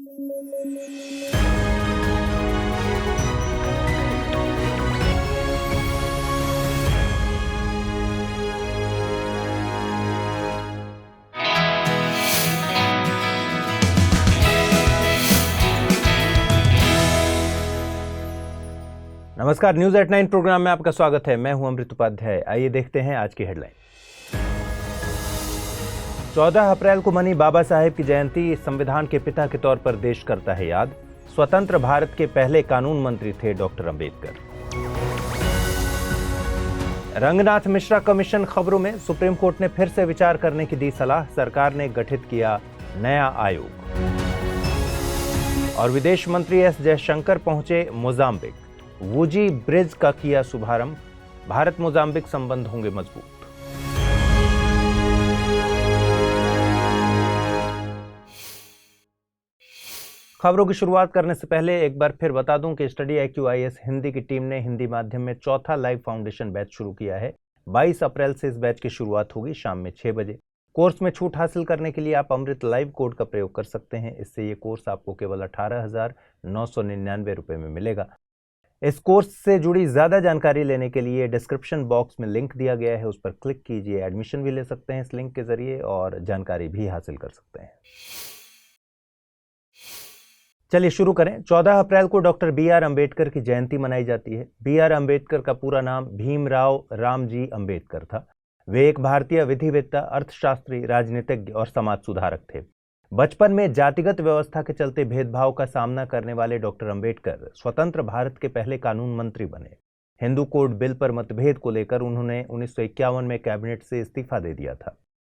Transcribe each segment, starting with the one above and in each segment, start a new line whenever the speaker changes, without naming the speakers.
नमस्कार, news at 9 programme में आपका स्वागत है। मैं हूं अमृत उपाध्याय। आइए देखते हैं आज की हेडलाइन। 14 अप्रैल को मनी बाबा साहेब की जयंती। संविधान के पिता के तौर पर देश करता है याद। स्वतंत्र भारत के पहले कानून मंत्री थे डॉक्टर अंबेडकर। रंगनाथ मिश्रा कमीशन खबरों में सुप्रीम कोर्ट ने फिर से विचार करने की दी सलाह। सरकार ने गठित किया नया आयोग। और विदेश मंत्री एस जयशंकर पहुंचे मोजाम्बिक। वूजी ब्रिज का किया शुभारंभ। भारत मोजाम्बिक संबंध होंगे मजबूत। खबरों की शुरुआत करने से पहले एक बार फिर बता दूं कि स्टडी IQ IAS हिंदी की टीम ने हिंदी माध्यम में चौथा लाइव फाउंडेशन बैच शुरू किया है। 22 अप्रैल से इस बैच की शुरुआत होगी शाम में 6 बजे। कोर्स में छूट हासिल करने के लिए आप अमृत लाइव कोड का प्रयोग कर सकते हैं। इससे ये कोर्स आपको केवल 18,999 रुपए में मिलेगा। इस कोर्स से जुड़ी ज्यादा जानकारी लेने के लिए डिस्क्रिप्शन बॉक्स में लिंक दिया गया है, उस पर क्लिक कीजिए। एडमिशन भी ले सकते हैं इस लिंक के जरिए और जानकारी भी हासिल कर सकते हैं। चलिए शुरू करें। 14 अप्रैल को डॉक्टर BR अम्बेडकर की जयंती मनाई जाती है। BR अम्बेडकर का पूरा नाम भीमराव रामजी अम्बेडकर था। वे एक भारतीय विधिवेत्ता, अर्थशास्त्री, राजनीतिज्ञ और समाज सुधारक थे। बचपन में जातिगत व्यवस्था के चलते भेदभाव का सामना करने वाले डॉक्टर अंबेडकर स्वतंत्र भारत के पहले कानून मंत्री बने। हिंदू कोड बिल पर मतभेद को लेकर उन्होंने 1951 में कैबिनेट से इस्तीफा दे दिया था।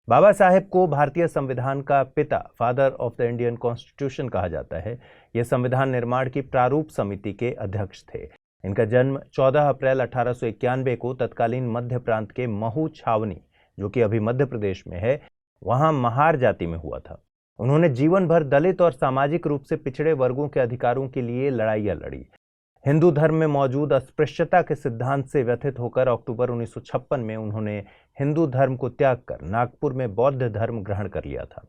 बाबा साहेब को भारतीय संविधान का पिता, father of the Indian constitution कहा जाता है। यह संविधान निर्माण की प्रारूप समिति के अध्यक्ष थे। इनका जन्म 14 अप्रैल 1891 को तत्कालीन मध्य प्रांत के महू छावनी, जो कि अभी मध्य प्रदेश में है, वहां महार जाति में हुआ था। उन्होंने जीवन भर दलित और सामाजिक रूप से पिछड़े वर्गों के अधिकारों के लिए लड़ाइयां लड़ी। हिंदू धर्म में मौजूद अस्पृश्यता के सिद्धांत से व्यथित होकर अक्टूबर 1956 में उन्होंने हिंदू धर्म को त्याग कर नागपुर में बौद्ध धर्म ग्रहण कर लिया था।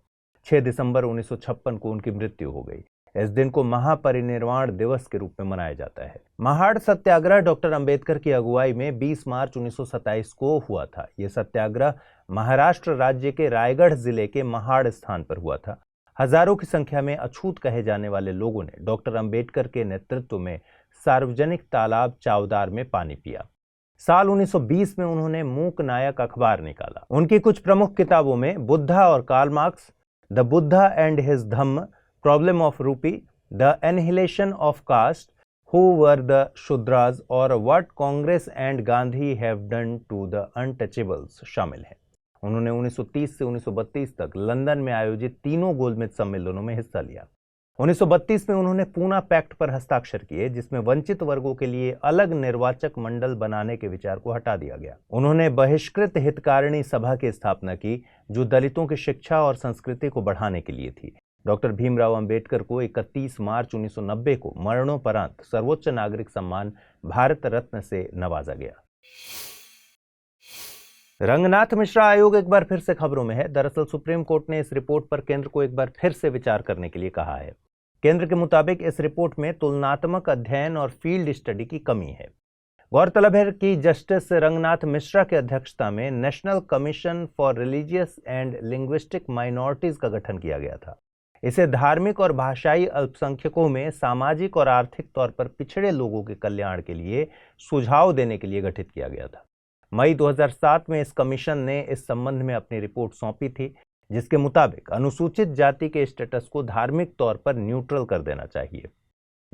6 दिसंबर 1956 को उनकी मृत्यु हो गई। इस दिन को महापरिनिर्वाण दिवस के रूप में मनाया जाता है। महाड़ सत्याग्रह डॉक्टर अंबेडकर की अगुवाई में 20 मार्च 1927 को हुआ था। यह सत्याग्रह महाराष्ट्र राज्य के रायगढ़ जिले के महाड़ स्थान पर हुआ था। हजारों की संख्या में अछूत कहे जाने वाले लोगों ने डॉक्टर अंबेडकर के नेतृत्व में सार्वजनिक तालाब चावदार में पानी पिया। साल 1920 में उन्होंने मूक नायक अखबार निकाला। उनकी कुछ प्रमुख किताबों में बुद्धा और Karl Marx, the Buddha and his Dhamma, problem of rupee, the annihilation of caste, who were the Shudras और what Congress and Gandhi have done to the untouchables शामिल हैं। उन्होंने 1930 से 1932 तक लंदन में आयोजित तीनों गोलमेज सम्मेलनों में हिस्सा लिया। 1932 में उन्होंने पूना पैक्ट पर हस्ताक्षर किए, जिसमें वंचित वर्गों के लिए अलग निर्वाचक मंडल बनाने के विचार को हटा दिया गया। उन्होंने बहिष्कृत हितकारिणी सभा की स्थापना की, जो दलितों की शिक्षा और संस्कृति को बढ़ाने के लिए थी। डॉक्टर भीमराव अंबेडकर को 31 मार्च 1990 को मरणोपरांत सर्वोच्च नागरिक सम्मान भारत रत्न से नवाजा गया। रंगनाथ मिश्रा आयोग एक बार फिर से खबरों में है। दरअसल सुप्रीम कोर्ट ने इस रिपोर्ट पर केंद्र को एक बार फिर से विचार करने के लिए कहा है। केंद्र के मुताबिक इस रिपोर्ट में तुलनात्मक अध्ययन और फील्ड स्टडी की कमी है। गौरतलब है कि जस्टिस रंगनाथ मिश्रा की अध्यक्षता में national commission for religious and linguistic minorities का गठन किया गया था। इसे धार्मिक और भाषाई अल्पसंख्यकों में सामाजिक और आर्थिक तौर पर पिछड़े लोगों के कल्याण के लिए सुझाव देने के लिए गठित किया गया था। मई 2007 में इस कमीशन ने इस संबंध में अपनी रिपोर्ट सौंपी थी, जिसके मुताबिक अनुसूचित जाति के स्टेटस को धार्मिक तौर पर न्यूट्रल कर देना चाहिए।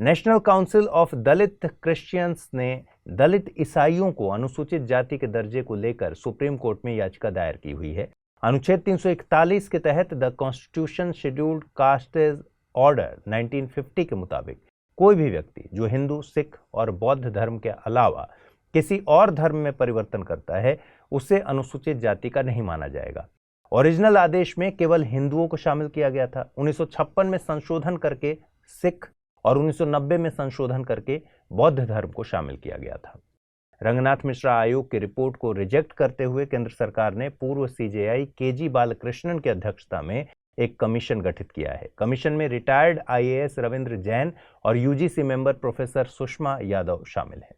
National council of Dalit Christians ने दलित ईसाइयों को अनुसूचित जाति के दर्जे को लेकर सुप्रीम कोर्ट में याचिका दायर की हुई है। अनुच्छेद 341 के तहत द कॉन्स्टिट्यूशन शेड्यूल्ड कास्टेज ऑर्डर 1950 के मुताबिक कोई भी व्यक्ति जो हिंदू, सिख और बौद्ध धर्म के अलावा किसी और धर्म में परिवर्तन करता है, उसे अनुसूचित जाति का नहीं माना जाएगा। ओरिजिनल आदेश में केवल हिंदुओं को शामिल किया गया था। 1956 में संशोधन करके सिख और 1990 में संशोधन करके बौद्ध धर्म को शामिल किया गया था। रंगनाथ मिश्रा आयोग की रिपोर्ट को रिजेक्ट करते हुए केंद्र सरकार ने पूर्व CJI KG बालकृष्णन की अध्यक्षता में एक कमीशन गठित किया है। कमीशन में रिटायर्ड IAS रविंद्र जैन और UGC member professor Sushma Yadav शामिल हैं।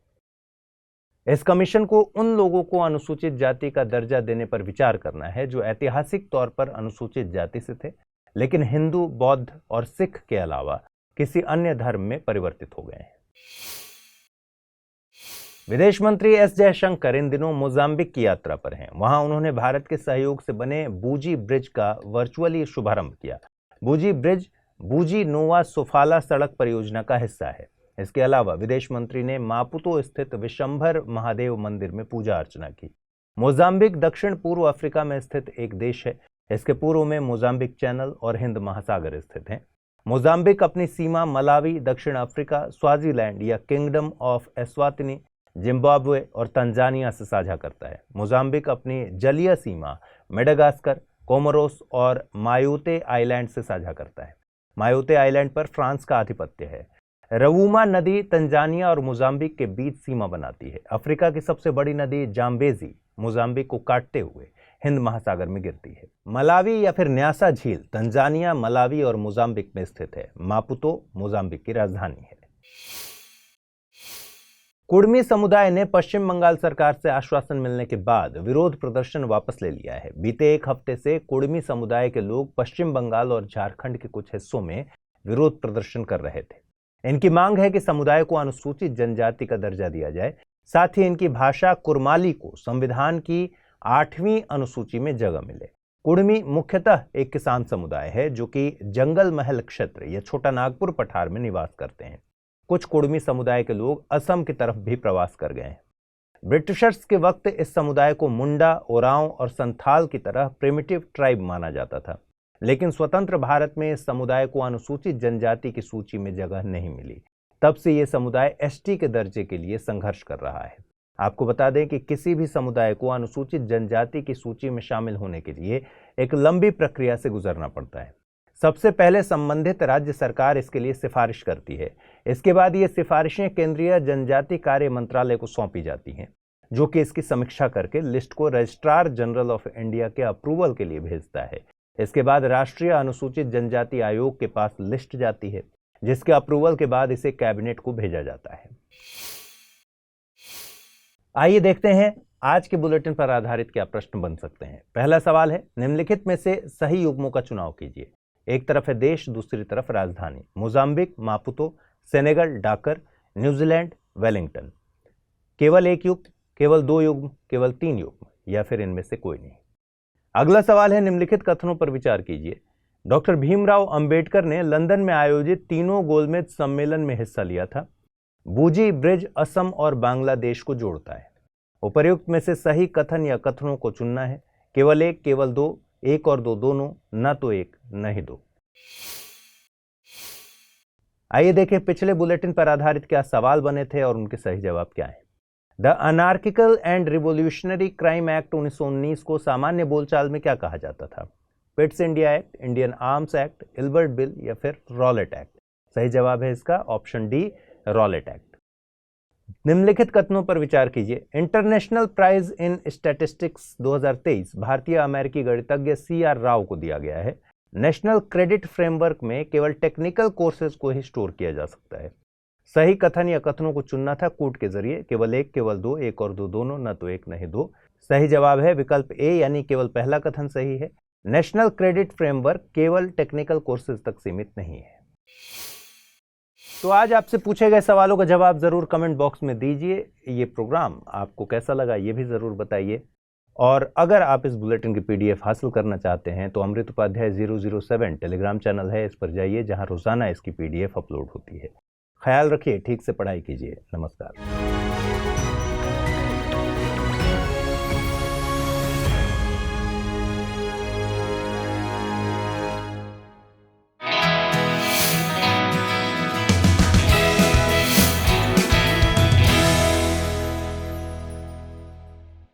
इस कमीशन को उन लोगों को अनुसूचित जाति का दर्जा देने पर विचार करना है जो ऐतिहासिक तौर पर अनुसूचित जाति से थे, लेकिन हिंदू, बौद्ध और सिख के अलावा किसी अन्य धर्म में परिवर्तित हो गए हैं। विदेश मंत्री S जयशंकर इन दिनों मोजाम्बिक की यात्रा पर हैं। वहां उन्होंने भारत के सहयोग से बने बूजी ब्रिज का वर्चुअली शुभारंभ किया। बूजी ब्रिज बूजी नोवा सोफाला सड़क परियोजना का हिस्सा है। इसके अलावा विदेश मंत्री ने मापुतो स्थित विशंभर महादेव मंदिर में पूजा अर्चना की। मोजाम्बिक दक्षिण पूर्व अफ्रीका में स्थित एक देश है। इसके पूर्व में मोजाम्बिक चैनल और हिंद महासागर स्थित हैं। मोजाम्बिक अपनी सीमा मलावी, दक्षिण अफ्रीका, स्वाजीलैंड या किंगडम ऑफ एस्वातिनी, जिम्बाब्वे और तंजानिया से साझा करता है। मोजाम्बिक अपनी जलीय सीमा मेडागास्कर, कोमोरोस और मायोते आइलैंड से साझा करता है। मायोते आइलैंड पर फ्रांस का आधिपत्य है। रवूमा नदी तंजानिया और मोजाम्बिक के बीच सीमा बनाती है। अफ्रीका की सबसे बड़ी नदी जाम्बेजी मोजाम्बिक को काटते हुए हिंद महासागर में गिरती है। मलावी या फिर न्यासा झील तंजानिया, मलावी और मोजाम्बिक में स्थित है। मापुतो मोजाम्बिक की राजधानी है। कुड़मी समुदाय ने पश्चिम बंगाल सरकार से आश्वासन मिलने के बाद विरोध प्रदर्शन वापस ले लिया है। बीते एक हफ्ते से कुड़मी समुदाय के लोग पश्चिम बंगाल और झारखंड के कुछ हिस्सों में विरोध प्रदर्शन कर रहे थे। इनकी मांग है कि समुदाय को अनुसूचित जनजाति का दर्जा दिया जाए। साथ ही इनकी भाषा कुरमाली को संविधान की 8वीं अनुसूची में जगह मिले। कुड़मी मुख्यतः एक किसान समुदाय है जो कि जंगल महल क्षेत्र या छोटा नागपुर पठार में निवास करते हैं। कुछ कुड़मी समुदाय के लोग असम की तरफ भी प्रवास कर गए हैं। ब्रिटिशर्स के वक्त इस समुदाय को मुंडा, ओरांव और संथाल की तरह प्रिमिटिव ट्राइब माना जाता था, लेकिन स्वतंत्र भारत में इस समुदाय को अनुसूचित जनजाति की सूची में जगह नहीं मिली। तब से ये समुदाय ST के दर्जे के लिए संघर्ष कर रहा है। आपको बता दें कि किसी भी समुदाय को अनुसूचित जनजाति की सूची में शामिल होने के लिए एक लंबी प्रक्रिया से गुजरना पड़ता है। सबसे पहले संबंधित राज्य सरकार इसके लिए सिफारिश करती है। इसके बाद ये सिफारिशें केंद्रीय जनजाति कार्य मंत्रालय को सौंपी जाती हैं, जो कि इसकी समीक्षा करके लिस्ट को रजिस्ट्रार जनरल ऑफ इंडिया के अप्रूवल के लिए भेजता है। इसके बाद राष्ट्रीय अनुसूचित जनजाति आयोग के पास लिस्ट जाती है, जिसके अप्रूवल के बाद इसे कैबिनेट को भेजा जाता है। आइए देखते हैं आज के बुलेटिन पर आधारित क्या प्रश्न बन सकते हैं। पहला सवाल है, निम्नलिखित में से सही युग्मों का चुनाव कीजिए। एक तरफ है देश, दूसरी तरफ राजधानी। Mozambique Maputo, Senegal Dakar, New Zealand Wellington. केवल एक युग्म, केवल 2 युग्म, केवल 3 युग्म या फिर इनमें से कोई नहीं। अगला सवाल है, निम्नलिखित कथनों पर विचार कीजिए। डॉक्टर भीमराव अंबेडकर ने लंदन में आयोजित तीनों गोलमेज सम्मेलन में हिस्सा लिया था। बूजी ब्रिज असम और बांग्लादेश को जोड़ता है। उपर्युक्त में से सही कथन या कथनों को चुनना है। केवल एक, केवल 2, 1 और 2 दोनों, न तो 1 न ही 2। आइए देखें पिछले बुलेटिन पर आधारित क्या सवाल बने थे और उनके सही जवाब क्या हैं। The anarchical and revolutionary crime act 1919 को सामान्य बोलचाल में क्या कहा जाता था? Pitt's India act, Indian arms act, Ilbert bill या फिर रॉलेट एक्ट। सही जवाब है इसका ऑप्शन डी, रॉलेट एक्ट। निम्नलिखित कथनों पर विचार कीजिए। इंटरनेशनल प्राइज इन स्टैटिस्टिक्स 2023 भारतीय अमेरिकी गणितज्ञ CR राव को दिया गया है। नेशनल क्रेडिट फ्रेमवर्क में केवल टेक्निकल कोर्सेज को ही स्टोर किया जा सकता है। सही कथन या कथनों को चुनना था कूट के जरिए। केवल एक, केवल 2, 1 और 2 दोनों, न तो 1 न ही 2। सही जवाब है विकल्प ए, यानी केवल पहला कथन सही है। नेशनल क्रेडिट फ्रेमवर्क केवल टेक्निकल कोर्सेज तक सीमित नहीं है। तो आज आपसे पूछे गए सवालों का जवाब जरूर कमेंट बॉक्स में दीजिए। ये प्रोग्राम आपको कैसा लगा ये भी जरूर बताइए। और अगर आप इस बुलेटिन की PDF हासिल करना चाहते हैं तो अमृत उपाध्याय 007 टेलीग्राम चैनल है, इस पर जाइए जहां रोजाना इसकी PDF अपलोड होती है। ख्याल रखिए, ठीक से पढ़ाई कीजिए। नमस्कार।